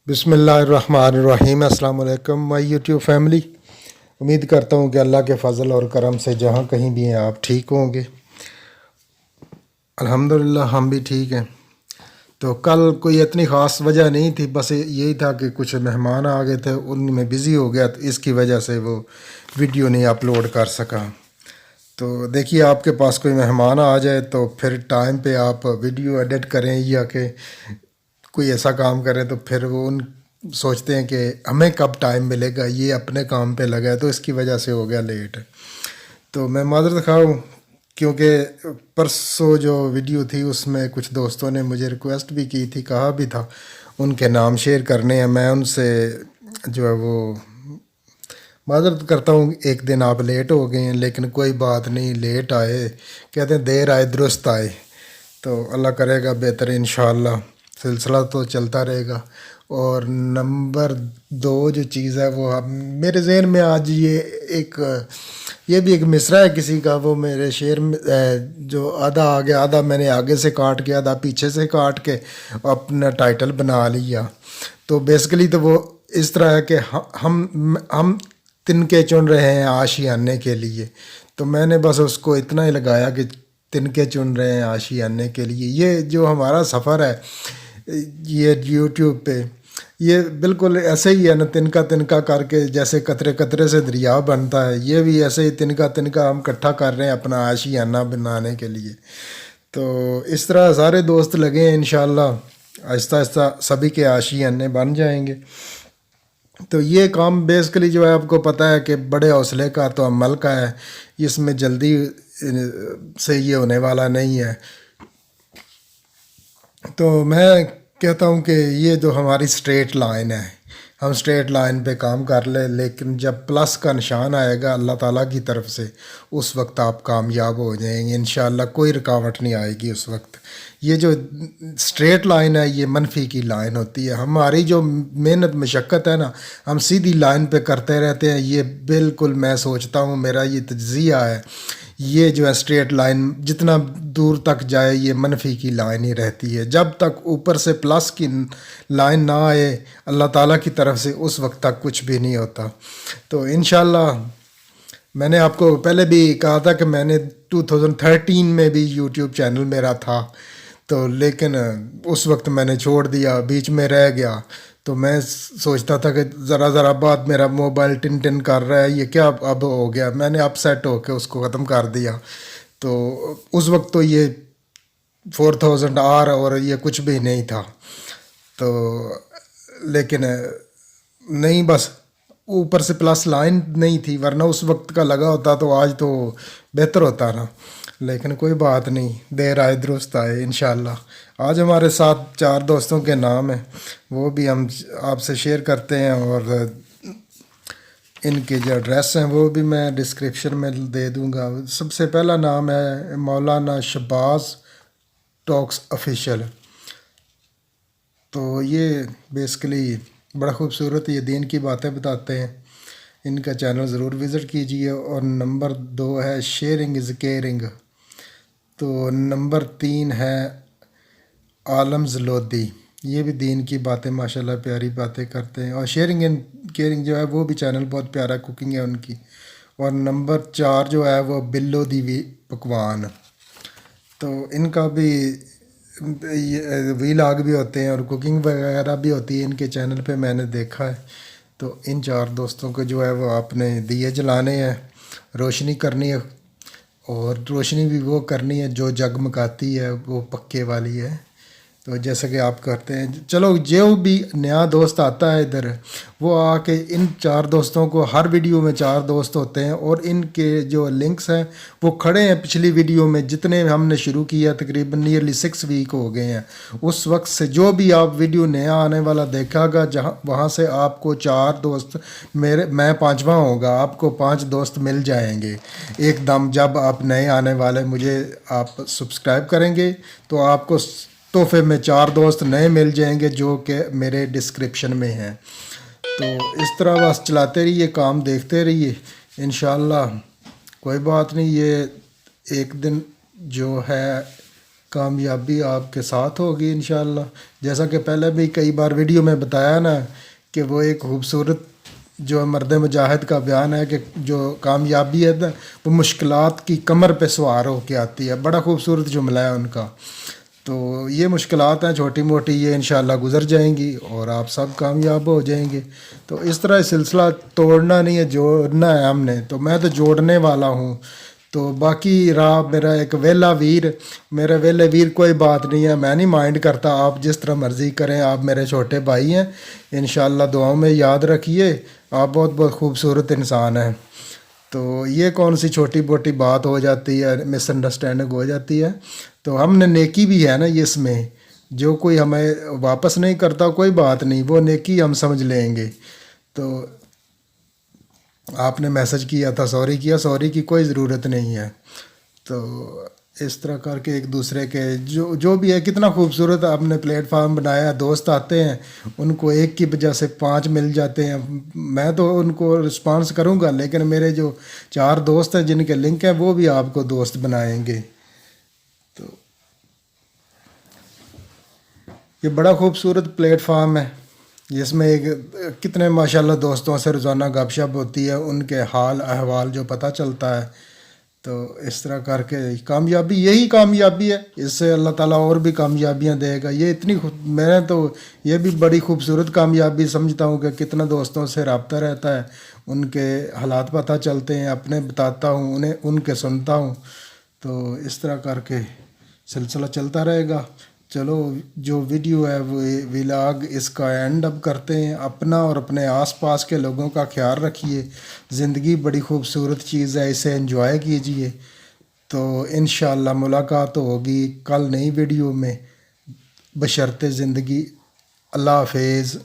बिस्मिल्लाहिर्रहमानिर्रहीम। अस्सलाम वालेकुम माय यूट्यूब फैमिली। उम्मीद करता हूँ कि अल्लाह के फ़ज़ल और करम से जहाँ कहीं भी हैं आप ठीक होंगे। अल्हम्दुलिल्लाह हम भी ठीक हैं। तो कल कोई इतनी ख़ास वजह नहीं थी, बस यही था कि कुछ मेहमान आ गए थे, उनमें बिज़ी हो गया, तो इसकी वजह से वो वीडियो नहीं अपलोड कर सका। तो देखिए, आपके पास कोई मेहमान आ जाए तो फिर टाइम पे आप वीडियो एडिट करें या कि कोई ऐसा काम करें तो फिर वो उन सोचते हैं कि हमें कब टाइम मिलेगा, ये अपने काम पे लगा है, तो इसकी वजह से हो गया लेट। तो मैं माज़रत खाऊं, क्योंकि परसों जो वीडियो थी उसमें कुछ दोस्तों ने मुझे रिक्वेस्ट भी की थी, कहा भी था उनके नाम शेयर करने हैं। मैं उनसे जो है वो माज़रत करता हूँ, एक दिन आप लेट हो गए हैं, लेकिन कोई बात नहीं, लेट आए, कहते हैं देर आए दुरुस्त आए। तो अल्लाह करेगा बेहतर, इंशाअल्लाह सिलसिला तो चलता रहेगा। और नंबर दो जो चीज़ है वो अब मेरे जहन में आज ये भी एक मिसरा है किसी का, वो मेरे शेर में जो आधा आगे आधा मैंने आगे से काट के आधा पीछे से काट के अपना टाइटल बना लिया। तो बेसिकली तो वो इस तरह है कि हम तिनके चुन रहे हैं आशियाने के लिए। तो मैंने बस उसको इतना ही लगाया कि तिनके चुन रहे हैं आशियाने के लिए। ये जो हमारा सफ़र है ये यूट्यूब पे, ये बिल्कुल ऐसे ही है ना, तिनका तिनका करके जैसे कतरे कतरे से दरिया बनता है, ये भी ऐसे ही तिनका तिनका हम इकट्ठा कर रहे हैं अपना आशियाना बनाने के लिए। तो इस तरह सारे दोस्त लगे हैं, इंशाल्लाह आहिस्ता आहिस्ता सभी के आशियाने बन जाएंगे। तो ये काम बेसिकली जो है आपको पता है कि बड़े हौसले का तो अमल का है, इसमें जल्दी से ये होने वाला नहीं है। तो मैं कहता हूँ कि ये जो हमारी स्ट्रेट लाइन है, हम स्ट्रेट लाइन पे काम कर ले, लेकिन जब प्लस का निशान आएगा अल्लाह ताला की तरफ से, उस वक्त आप कामयाब हो जाएंगे इंशाअल्लाह, कोई रुकावट नहीं आएगी उस वक्त। ये जो स्ट्रेट लाइन है ये मनफी की लाइन होती है। हमारी जो मेहनत मशक्क़त है ना, हम सीधी लाइन पे करते रहते हैं, ये बिल्कुल मैं सोचता हूँ, मेरा ये तज्ज़िया है, ये जो है स्ट्रेट लाइन जितना दूर तक जाए ये मनफी की लाइन ही रहती है। जब तक ऊपर से प्लस की लाइन ना आए अल्लाह ताला की तरफ से, उस वक्त तक कुछ भी नहीं होता। तो इंशाल्लाह मैंने आपको पहले भी कहा था कि मैंने 2013 में भी यूट्यूब चैनल मेरा था, तो लेकिन उस वक्त मैंने छोड़ दिया, बीच में रह गया। तो मैं सोचता था कि ज़रा ज़रा बाद मेरा मोबाइल टिन टिन कर रहा है, ये क्या अब हो गया, मैंने अपसेट होकर उसको ख़त्म कर दिया। तो उस वक्त तो ये 4000 आर और ये कुछ भी नहीं था। तो लेकिन नहीं, बस ऊपर से प्लस लाइन नहीं थी, वरना उस वक्त का लगा होता तो आज तो बेहतर होता ना। लेकिन कोई बात नहीं, देर आए दुरुस्त आए इंशाअल्लाह। आज हमारे साथ 4 दोस्तों के नाम हैं, वो भी हम आपसे शेयर करते हैं, और इनके जो एड्रेस हैं वो भी मैं डिस्क्रिप्शन में दे दूंगा। सबसे पहला नाम है मौलाना शहबाज टॉक्स ऑफिशियल। तो ये बेसिकली बड़ा खूबसूरत ये दीन की बातें बताते हैं, इनका चैनल ज़रूर विज़िट कीजिए। और नंबर 2 है शेयरिंग इज़ केयरिंग। तो नंबर 3 है आलम ज़लोदी, ये भी दीन की बातें माशाल्लाह प्यारी बातें करते हैं। और शेयरिंग एंड केयरिंग जो है वो भी चैनल बहुत प्यारा, कुकिंग है उनकी। और नंबर 4 जो है वो बिल्लो दी पकवान। तो इनका भी वीलॉग भी होते हैं और कुकिंग वगैरह भी होती है इनके चैनल पे, मैंने देखा है। तो इन 4 दोस्तों को जो है वो आपने दिए जलाने हैं, रोशनी करनी है, और रोशनी भी वो करनी है जो जगमगाती है, वो पक्के वाली है। तो जैसा कि आप करते हैं, चलो जो भी नया दोस्त आता है इधर, वो आके इन 4 दोस्तों को, हर वीडियो में 4 दोस्त होते हैं और इनके जो लिंक्स हैं वो खड़े हैं पिछली वीडियो में, जितने हमने शुरू किया तकरीबन नियरली 6 वीक हो गए हैं। उस वक्त से जो भी आप वीडियो नया आने वाला देखागा, जहाँ वहाँ से आपको 4 दोस्त, मैं 5वां होगा, आपको 5 दोस्त मिल जाएंगे एकदम। जब आप नए आने वाले मुझे आप सब्सक्राइब करेंगे तो आपको तोहफे में 4 दोस्त नए मिल जाएंगे जो कि मेरे डिस्क्रिप्शन में हैं। तो इस तरह बस चलाते रहिए, काम देखते रहिए, इंशाल्लाह कोई बात नहीं। ये एक दिन जो है کامیابی آپ کے ساتھ ہوگی انشاءاللہ. جیسا کہ پہلے بھی کئی بار ویڈیو میں بتایا نا کہ وہ ایک خوبصورت جو مرد مجاہد کا بیان ہے کہ جو کامیابی ہے نا وہ مشکلات کی کمر پہ سوار ہو کے آتی ہے. بڑا خوبصورت جملہ ہے ان کا. تو یہ مشکلات ہیں چھوٹی موٹی، یہ انشاءاللہ گزر جائیں گی اور آپ سب کامیاب ہو جائیں گے. تو اس طرح سلسلہ توڑنا نہیں ہے، جوڑنا ہے ہم نے. تو میں تو جوڑنے والا ہوں. تو باقی رہا میرا ایک ویلا ویر، میرے ویلے ویر کوئی بات نہیں ہے، میں نہیں مائنڈ کرتا. آپ جس طرح مرضی کریں، آپ میرے چھوٹے بھائی ہیں. انشاءاللہ دعاؤں میں یاد رکھیے. آپ بہت بہت خوبصورت انسان ہیں. تو یہ کون سی چھوٹی موٹی بات ہو جاتی ہے، مس انڈرسٹینڈنگ ہو جاتی ہے. تو ہم نے نیکی بھی ہے نا یہ اس میں، جو کوئی ہمیں واپس نہیں کرتا کوئی بات نہیں، وہ نیکی ہم سمجھ لیں گے. تو آپ نے میسج کیا تھا، سوری کیا، سوری کی کوئی ضرورت نہیں ہے. تو اس طرح کر کے ایک دوسرے کے جو بھی ہے، کتنا خوبصورت آپ نے پلیٹ فارم بنایا. دوست آتے ہیں ان کو ایک کی وجہ سے 5 مل جاتے ہیں. میں تو ان کو رسپانس کروں گا، لیکن میرے جو 4 دوست ہیں جن کے لنک ہیں وہ بھی آپ کو دوست بنائیں گے. تو یہ بڑا خوبصورت پلیٹ فارم ہے جس میں ایک کتنے ماشاءاللہ دوستوں سے روزانہ گپ شپ ہوتی ہے، ان کے حال احوال جو پتہ چلتا ہے. تو اس طرح کر کے کامیابی، یہی کامیابی ہے. اس سے اللہ تعالیٰ اور بھی کامیابیاں دے گا. یہ اتنی میں تو یہ بھی بڑی خوبصورت کامیابی سمجھتا ہوں کہ کتنا دوستوں سے رابطہ رہتا ہے، ان کے حالات پتہ چلتے ہیں، اپنے بتاتا ہوں انہیں، ان کے سنتا ہوں. تو اس طرح کر کے سلسلہ چلتا رہے گا. چلو جو ویڈیو ہے وہ ولاگ اس کا اینڈ اب کرتے ہیں. اپنا اور اپنے آس پاس کے لوگوں کا خیال رکھیے. زندگی بڑی خوبصورت چیز ہے، اسے انجوائے کیجیے. تو انشاءاللہ ملاقات ہوگی کل نئی ویڈیو میں. بشرط زندگی. اللہ حافظ.